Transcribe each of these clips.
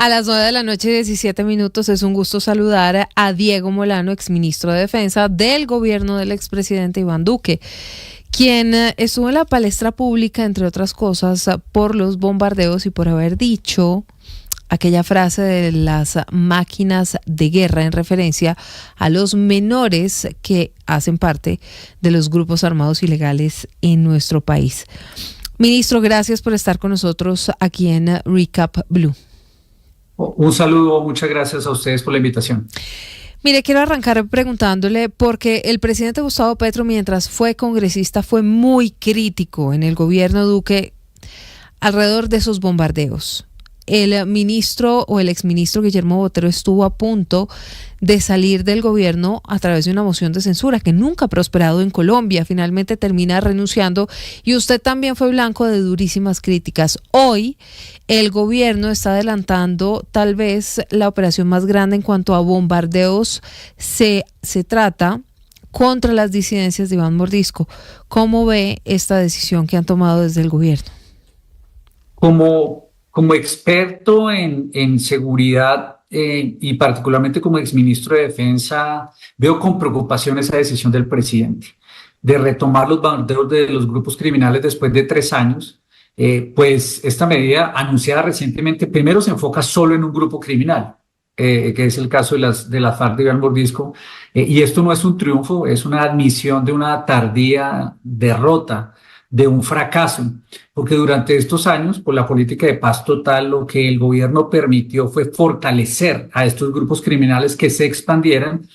A las 9:17 es un gusto saludar a Diego Molano, exministro de Defensa del gobierno del expresidente Iván Duque, quien estuvo en la palestra pública, entre otras cosas, por los bombardeos y por haber dicho aquella frase de las máquinas de guerra en referencia a los menores que hacen parte de los grupos armados ilegales en nuestro país. Ministro, gracias por estar con nosotros aquí en Recap Blue. Un saludo, muchas gracias a ustedes por la invitación. Mire, quiero arrancar preguntándole, porque el presidente Gustavo Petro, mientras fue congresista, fue muy crítico en el gobierno Duque alrededor de esos bombardeos. El ministro o el exministro Guillermo Botero estuvo a punto de salir del gobierno a través de una moción de censura que nunca ha prosperado en Colombia. Finalmente termina renunciando y usted también fue blanco de durísimas críticas. Hoy el gobierno está adelantando tal vez la operación más grande en cuanto a bombardeos se trata contra las disidencias de Iván Mordisco. ¿Cómo ve esta decisión que han tomado desde el gobierno? Como experto en seguridad y particularmente como exministro de Defensa, veo con preocupación esa decisión del presidente de retomar los bombardeos de los grupos criminales después de 3 años. Pues esta medida anunciada recientemente primero se enfoca solo en un grupo criminal, que es el caso de las FARC de Iván Mordisco. Y esto no es un triunfo, es una admisión de una tardía derrota, de un fracaso, porque durante estos años, por la política de paz total, lo que el gobierno permitió fue fortalecer a estos grupos criminales que se expandieran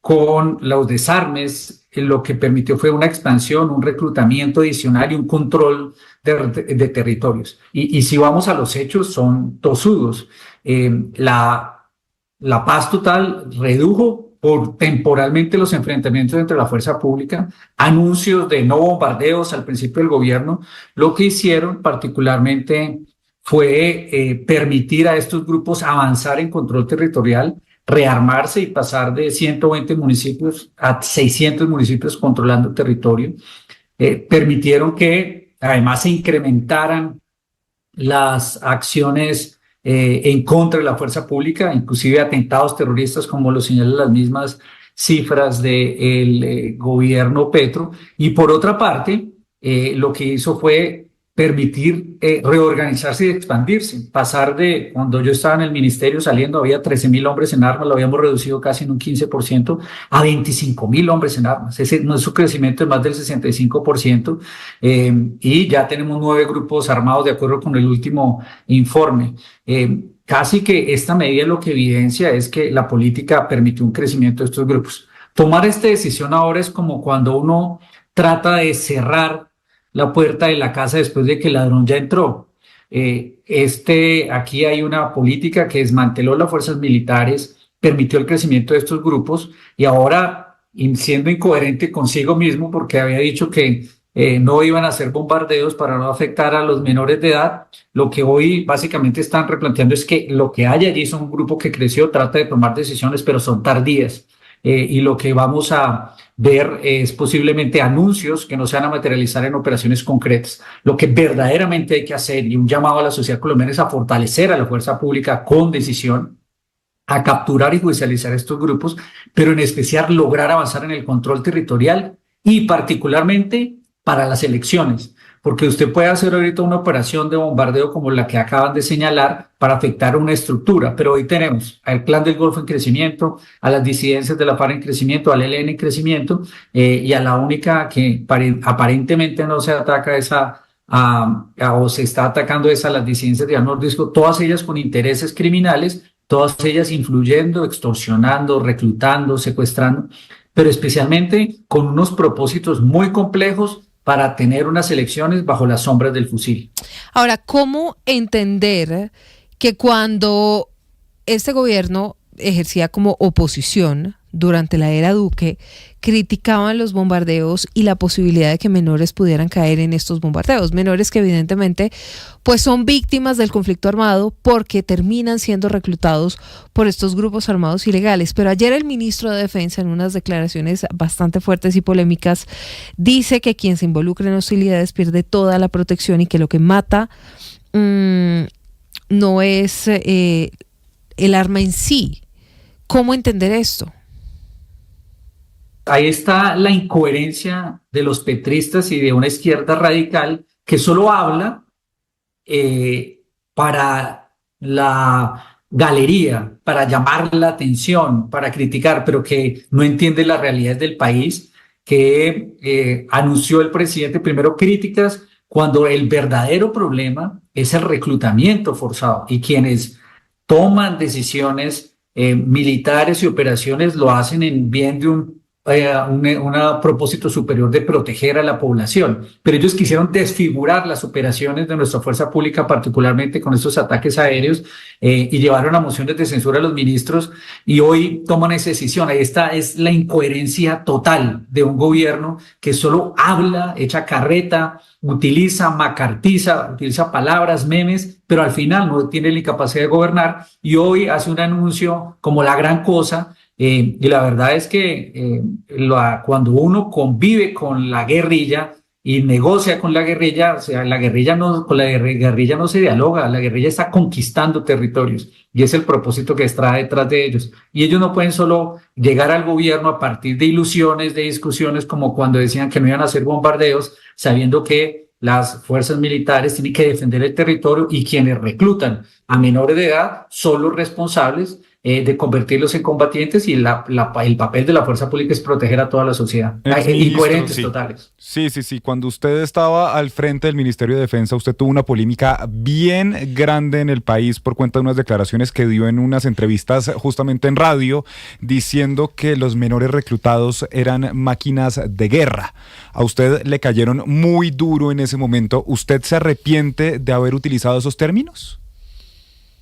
con los desarmes. Lo que permitió fue una expansión, un reclutamiento adicional y un control de territorios. Y si vamos a los hechos, son tosudos. La paz total redujo temporalmente los enfrentamientos entre la fuerza pública, anuncios de no bombardeos al principio del gobierno. Lo que hicieron particularmente fue permitir a estos grupos avanzar en control territorial, rearmarse y pasar de 120 municipios a 600 municipios controlando territorio. Permitieron que además se incrementaran las acciones en contra de la fuerza pública, inclusive atentados terroristas, como lo señalan las mismas cifras del gobierno Petro. Y por otra parte, lo que hizo fue permitir reorganizarse y expandirse, pasar de cuando yo estaba en el ministerio saliendo había 13.000 hombres en armas, lo habíamos reducido casi en un 15%, a 25.000 hombres en armas. Nuestro crecimiento es más del 65%, y ya tenemos 9 grupos armados de acuerdo con el último informe. Casi que esta medida lo que evidencia es que la política permitió un crecimiento de estos grupos. Tomar esta decisión ahora es como cuando uno trata de cerrar la puerta de la casa después de que el ladrón ya entró. Aquí hay una política que desmanteló las fuerzas militares, permitió el crecimiento de estos grupos y ahora, siendo incoherente consigo mismo, porque había dicho que no iban a hacer bombardeos para no afectar a los menores de edad, lo que hoy básicamente están replanteando es que lo que hay allí son un grupo que creció, trata de tomar decisiones, pero son tardías. Y lo que vamos a ver es posiblemente anuncios que no se van a materializar en operaciones concretas. Lo que verdaderamente hay que hacer, y un llamado a la sociedad colombiana, es a fortalecer a la fuerza pública con decisión, a capturar y judicializar estos grupos, pero en especial lograr avanzar en el control territorial y particularmente para las elecciones. Porque usted puede hacer ahorita una operación de bombardeo como la que acaban de señalar para afectar una estructura, pero hoy tenemos al Clan del Golfo en crecimiento, a las disidencias de la FARC en crecimiento, al ELN en crecimiento, y a la única que aparentemente no se ataca o se está atacando a las disidencias de Iván Mordisco, todas ellas con intereses criminales, todas ellas influyendo, extorsionando, reclutando, secuestrando, pero especialmente con unos propósitos muy complejos para tener unas elecciones bajo las sombras del fusil. Ahora, ¿cómo entender que cuando este gobierno ejercía como oposición durante la era Duque, criticaban los bombardeos y la posibilidad de que menores pudieran caer en estos bombardeos? Menores que evidentemente pues son víctimas del conflicto armado porque terminan siendo reclutados por estos grupos armados ilegales. Pero ayer el ministro de Defensa, en unas declaraciones bastante fuertes y polémicas, dice que quien se involucra en hostilidades pierde toda la protección y que lo que mata no es el arma en sí. ¿Cómo entender esto? Ahí está la incoherencia de los petristas y de una izquierda radical que solo habla para la galería, para llamar la atención, para criticar, pero que no entiende las realidades del país, que anunció el presidente primero críticas cuando el verdadero problema es el reclutamiento forzado y quienes toman decisiones militares y operaciones lo hacen en bien de un propósito superior de proteger a la población, pero ellos quisieron desfigurar las operaciones de nuestra fuerza pública, particularmente con estos ataques aéreos, y llevaron a mociones de censura a los ministros y hoy toman esa decisión. Ahí está, es la incoherencia total de un gobierno que solo habla, echa carreta, utiliza, macartiza, utiliza palabras, memes, pero al final no tiene la capacidad de gobernar y hoy hace un anuncio como la gran cosa. Y la verdad es que cuando uno convive con la guerrilla y negocia con la guerrilla, o sea, con la guerrilla no se dialoga, la guerrilla está conquistando territorios y es el propósito que está detrás de ellos. Y ellos no pueden solo llegar al gobierno a partir de ilusiones, de discusiones, como cuando decían que no iban a hacer bombardeos, sabiendo que las fuerzas militares tienen que defender el territorio y quienes reclutan a menores de edad son los responsables de convertirlos en combatientes y el papel de la fuerza pública es proteger a toda la sociedad. Incoherentes sí. totales. Sí. Cuando usted estaba al frente del Ministerio de Defensa, usted tuvo una polémica bien grande en el país por cuenta de unas declaraciones que dio en unas entrevistas justamente en radio, diciendo que los menores reclutados eran máquinas de guerra. A usted le cayeron muy duro en ese momento. ¿Usted se arrepiente de haber utilizado esos términos?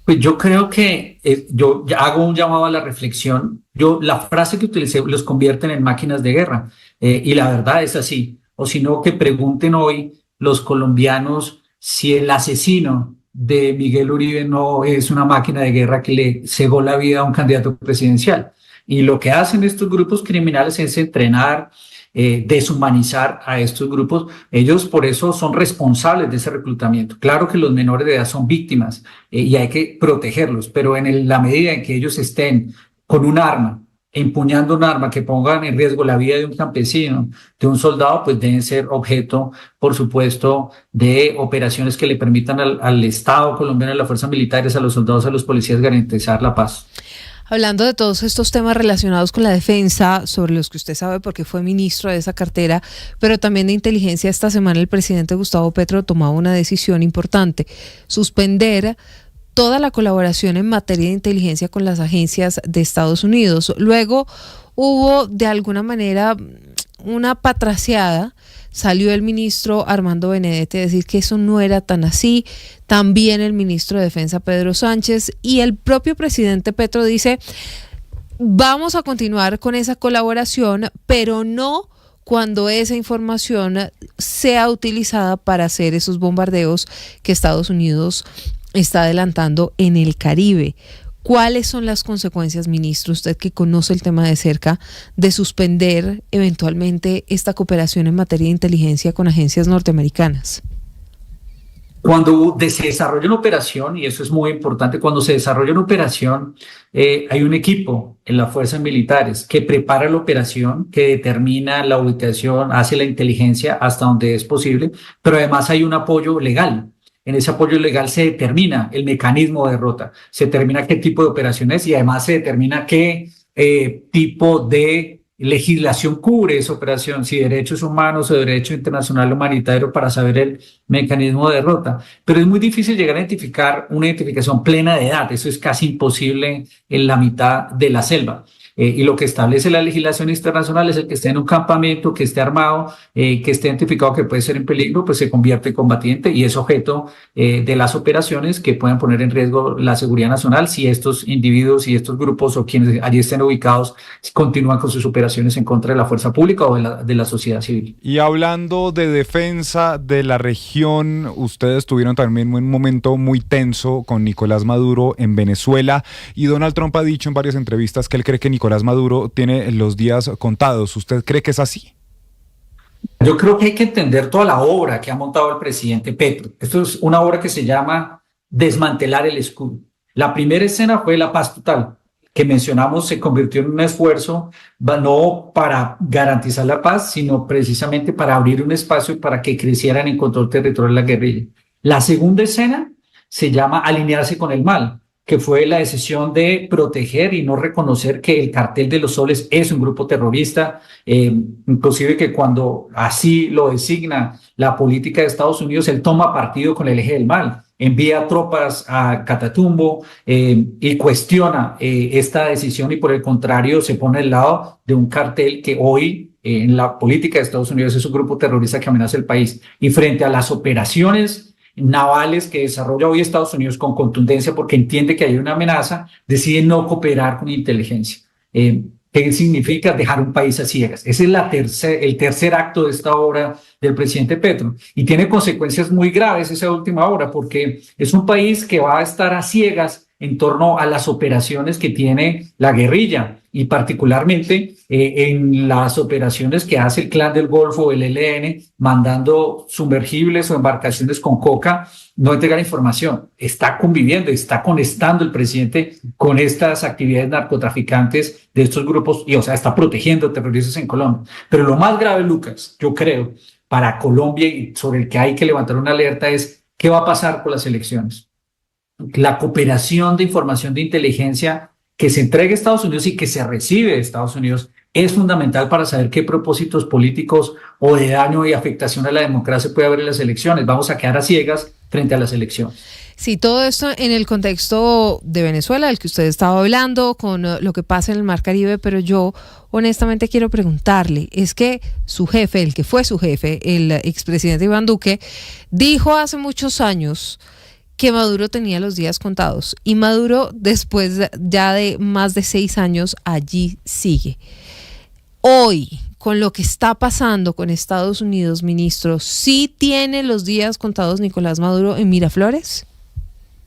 Pues yo creo que yo hago un llamado a la reflexión. La frase que utilicé los convierten en máquinas de guerra y la verdad es así. O si no, que pregunten hoy los colombianos si el asesino de Miguel Uribe no es una máquina de guerra que le cegó la vida a un candidato presidencial. Y lo que hacen estos grupos criminales es entrenar, deshumanizar a estos grupos. Ellos por eso son responsables de ese reclutamiento. Claro que los menores de edad son víctimas y hay que protegerlos, pero en la medida en que ellos estén con un arma, empuñando un arma que pongan en riesgo la vida de un campesino, de un soldado, pues deben ser objeto, por supuesto, de operaciones que le permitan al Estado colombiano, a las fuerzas militares, a los soldados, a los policías garantizar la paz. Hablando de todos estos temas relacionados con la defensa, sobre los que usted sabe porque fue ministro de esa cartera, pero también de inteligencia, esta semana el presidente Gustavo Petro tomaba una decisión importante: suspender toda la colaboración en materia de inteligencia con las agencias de Estados Unidos. Luego hubo de alguna manera una patraciada. Salió el ministro Armando Benedetti a decir que eso no era tan así, también el ministro de Defensa Pedro Sánchez, y el propio presidente Petro dice: vamos a continuar con esa colaboración, pero no cuando esa información sea utilizada para hacer esos bombardeos que Estados Unidos está adelantando en el Caribe. ¿Cuáles son las consecuencias, ministro, usted que conoce el tema de cerca, de suspender eventualmente esta cooperación en materia de inteligencia con agencias norteamericanas? Cuando se desarrolla una operación, y eso es muy importante, cuando se desarrolla una operación, hay un equipo en las fuerzas militares que prepara la operación, que determina la ubicación, hace la inteligencia hasta donde es posible, pero además hay un apoyo legal. En ese apoyo legal se determina el mecanismo de derrota, se determina qué tipo de operación es y además se determina qué tipo de legislación cubre esa operación, si derechos humanos o derecho internacional humanitario, para saber el mecanismo de derrota. Pero es muy difícil llegar a identificar una identificación plena de edad, eso es casi imposible en la mitad de la selva. Y lo que establece la legislación internacional es el que esté en un campamento, que esté armado, que esté identificado que puede ser en peligro, pues se convierte en combatiente y es objeto de las operaciones que puedan poner en riesgo la seguridad nacional si estos individuos y estos grupos o quienes allí estén ubicados continúan con sus operaciones en contra de la fuerza pública o de la sociedad civil. Y hablando de defensa de la región, ustedes tuvieron también un momento muy tenso con Nicolás Maduro en Venezuela y Donald Trump ha dicho en varias entrevistas que él cree que Nicolás Maduro tiene los días contados. ¿Usted cree que es así? Yo creo que hay que entender toda la obra que ha montado el presidente Petro. Esto es una obra que se llama desmantelar el escudo. La primera escena fue la paz total, que mencionamos se convirtió en un esfuerzo no para garantizar la paz, sino precisamente para abrir un espacio para que crecieran en control territorial la guerrilla. La segunda escena se llama alinearse con el mal, que fue la decisión de proteger y no reconocer que el Cartel de los Soles es un grupo terrorista, inclusive que cuando así lo designa la política de Estados Unidos, él toma partido con el eje del mal, envía tropas a Catatumbo y cuestiona esta decisión y por el contrario se pone al lado de un cartel que hoy en la política de Estados Unidos es un grupo terrorista que amenaza el país. Y frente a las operaciones navales que desarrolla hoy Estados Unidos con contundencia porque entiende que hay una amenaza, decide no cooperar con inteligencia. ¿Qué significa dejar un país a ciegas? Ese es el tercer acto de esta obra del presidente Petro y tiene consecuencias muy graves esa última obra porque es un país que va a estar a ciegas en torno a las operaciones que tiene la guerrilla y particularmente en las operaciones que hace el Clan del Golfo, el ELN, mandando sumergibles o embarcaciones con coca, no entregar información. Está conviviendo, está conectando el presidente con estas actividades narcotraficantes de estos grupos y, o sea, está protegiendo terroristas en Colombia. Pero lo más grave, Lucas, yo creo, para Colombia y sobre el que hay que levantar una alerta es qué va a pasar con las elecciones. La cooperación de información de inteligencia que se entregue a Estados Unidos y que se recibe de Estados Unidos es fundamental para saber qué propósitos políticos o de daño y afectación a la democracia puede haber en las elecciones. Vamos a quedar a ciegas frente a las elecciones. Sí, todo esto en el contexto de Venezuela, del que usted estaba hablando, con lo que pasa en el Mar Caribe, pero yo honestamente quiero preguntarle, es que su jefe, el que fue su jefe, el expresidente Iván Duque, dijo hace muchos años que Maduro tenía los días contados y Maduro después ya de más de 6 años allí sigue. Hoy, con lo que está pasando con Estados Unidos, ministro, ¿sí tiene los días contados Nicolás Maduro en Miraflores?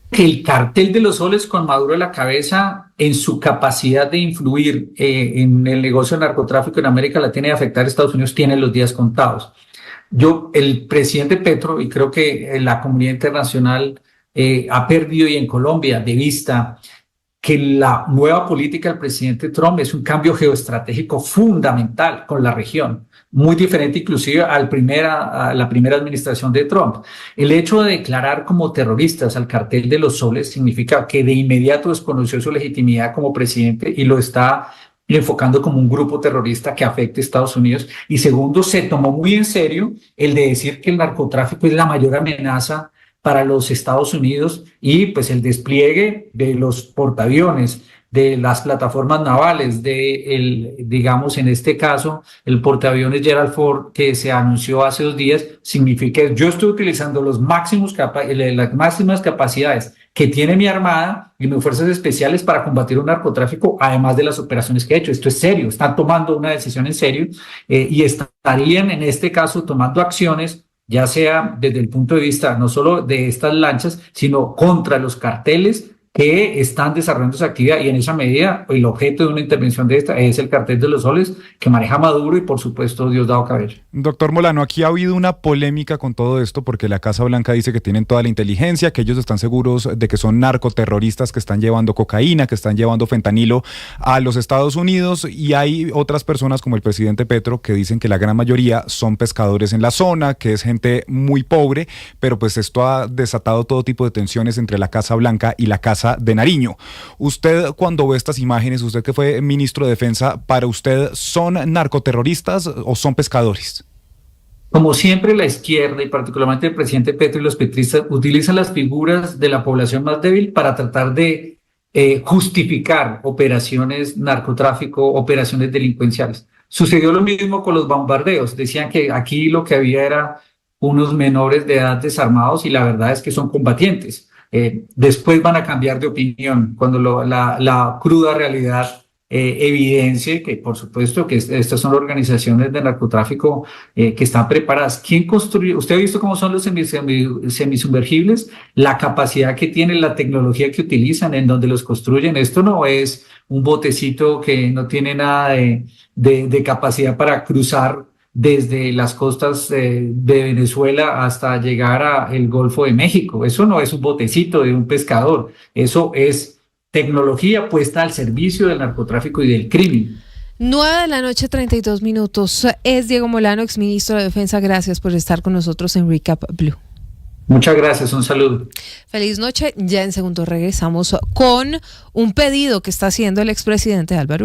Que el Cartel de los Soles con Maduro a la cabeza en su capacidad de influir en el negocio del narcotráfico en América Latina y afectar a Estados Unidos tiene los días contados. El presidente Petro, y creo que la comunidad internacional ha perdido y en Colombia de vista que la nueva política del presidente Trump es un cambio geoestratégico fundamental con la región, muy diferente inclusive a la primera administración de Trump. El hecho de declarar como terroristas al Cartel de los Soles significa que de inmediato desconoció su legitimidad como presidente y lo está enfocando como un grupo terrorista que afecte a Estados Unidos. Y segundo, se tomó muy en serio el de decir que el narcotráfico es la mayor amenaza para los Estados Unidos y pues el despliegue de los portaaviones, de las plataformas navales, digamos en este caso, el portaaviones Gerald Ford que se anunció hace 2 días, significa que yo estoy utilizando las máximas capacidades que tiene mi armada y mis fuerzas especiales para combatir un narcotráfico, además de las operaciones que he hecho. Esto es serio, están tomando una decisión en serio y estarían en este caso tomando acciones ya sea desde el punto de vista no solo de estas lanchas, sino contra los carteles que están desarrollando su actividad y en esa medida el objeto de una intervención de esta es el Cartel de los Soles que maneja Maduro y por supuesto Diosdado Cabello. Doctor Molano, aquí ha habido una polémica con todo esto porque la Casa Blanca dice que tienen toda la inteligencia, que ellos están seguros de que son narcoterroristas que están llevando cocaína, que están llevando fentanilo a los Estados Unidos y hay otras personas como el presidente Petro que dicen que la gran mayoría son pescadores en la zona, que es gente muy pobre, pero pues esto ha desatado todo tipo de tensiones entre la Casa Blanca y la Casa de Nariño. Usted cuando ve estas imágenes, usted que fue ministro de Defensa, ¿para usted son narcoterroristas o son pescadores? Como siempre la izquierda y particularmente el presidente Petro y los petristas utilizan las figuras de la población más débil para tratar de justificar operaciones narcotráfico, operaciones delincuenciales. Sucedió lo mismo con los bombardeos. Decían que aquí lo que había era unos menores de edad desarmados y la verdad es que son combatientes. Después van a cambiar de opinión cuando la cruda realidad evidencie que por supuesto que estas son organizaciones de narcotráfico que están preparadas. ¿Quién construye? ¿Usted ha visto cómo son los semisumergibles? La capacidad que tienen, la tecnología que utilizan, en donde los construyen. Esto no es un botecito que no tiene nada de capacidad para cruzar desde las costas de Venezuela hasta llegar al Golfo de México. Eso no es un botecito de un pescador, eso es tecnología puesta al servicio del narcotráfico y del crimen. 9:32 p.m. Es Diego Molano, exministro de Defensa. Gracias por estar con nosotros en Recap Blue. Muchas gracias, un saludo. Feliz noche. Ya en segundo regresamos con un pedido que está haciendo el expresidente Álvaro